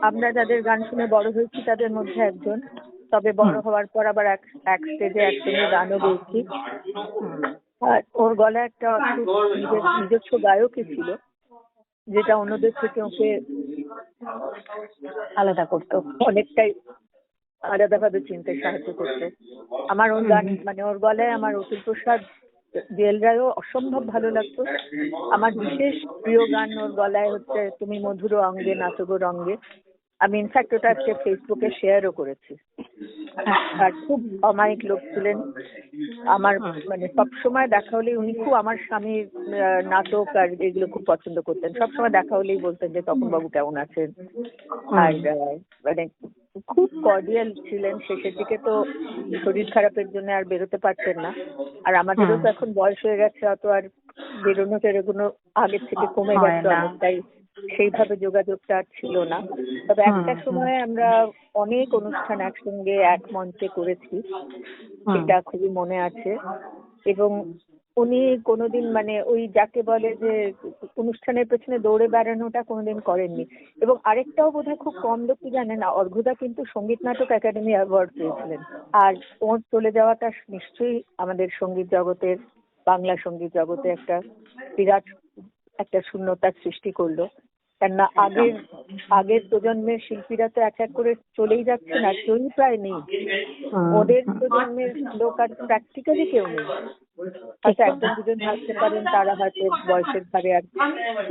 আমরা যাদের গান শুনে বড় হয়েছি তাদের মধ্যে একজন। তবে বড় হওয়ার পর আবার এক স্টেজে একসঙ্গে গানও গেয়েছি। আর ওর গলায় একটা অদ্ভুত নিজস্ব গায়কই ছিল, যেটা অন্যদের থেকে ওকে আলাদা করতো, অনেকটাই আলাদাভাবে চিনতে সাহায্য করতো। আমার ওর গান মানে ওর গলায় আমার অতুল প্রসাদ জেল রায়ও অসম্ভব ভালো লাগতো। আমার বিশেষ প্রিয় গান ওর গলায় হচ্ছে তুমি মধুর অঙ্গে নাচগো রঙ্গে। আমি ইনফ্যাক্ট ওটা আজকে ফেসবুকে শেয়ারও করেছি। আর খুব অমায়িক লোক ছিলেন। আমার মানে সবসময় দেখা হলেই উনি খুব আমার স্বামীর নাটক আর এগুলো খুব পছন্দ করতেন। সবসময় দেখা হলেই বলতেন যে তপন বাবু কেমন আছেন। আর মানে খুব কর্ডিয়াল ছিলেন। শেষের দিকে তো শরীর খারাপের জন্য আর বেরোতে পারতেন না। আর আমাদেরও তো এখন বয়স হয়ে গেছে, অত আর বেরোনো টেরোনো আগের থেকে কমে গেছে অনেকটাই, সেইভাবে যোগাযোগটা আর ছিল না। তবে একটা সময় আমরা অনেক অনুষ্ঠান একসঙ্গে এক মঞ্চে করেছি, সেটা খুবই মনে আছে। এবং উনি কোনোদিন মানে ওই যাকে বলে যে অনুষ্ঠানের পেছনে দৌড়ে বেড়ানোটা কোনোদিন করেননি। এবং আরেকটাও বোধহয় খুব কম লোক জানেন, অর্ঘ্যদা কিন্তু সঙ্গীত নাটক একাডেমি অ্যাওয়ার্ড পেয়েছিলেন। আর ওর চলে যাওয়াটা নিশ্চয়ই আমাদের সঙ্গীত জগতের, বাংলা সঙ্গীত জগতে একটা বিরাট একটা শূন্যতার সৃষ্টি করলো। কেননা আগের প্রজন্মের শিল্পীরা তো এক এক করে চলেই যাচ্ছেন, আর কেউই প্রায় নেই। ওদের প্রজন্মের লোক আর প্র্যাকটিক্যালি কেউ নেই। হয়তো একজন দুজন থাকতে পারেন, তারা হয়তো বয়সের ভারে আর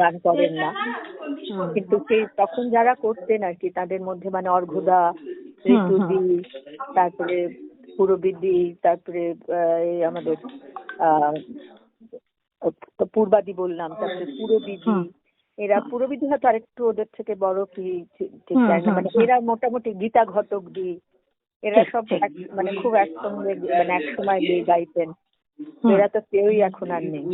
গান করেন না। কিন্তু সেই তখন যারা করতেন আর কি, তাদের মধ্যে মানে অর্ঘ্যদা, ঋতুদি, তারপরে পুরবিদি, তারপরে এই আমাদের পূর্বাদি বললাম, তারপরে পুরবিদি। এরা পুরবিদি হয়তো আরেকটু ওদের থেকে বড় কি ঠিক জানি না, মানে এরা মোটামুটি গীতা ঘটক দি, এরা সব মানে খুব একসঙ্গে মানে এক সময় গাইতেন। এরা তো কেউই এখন আর নেই।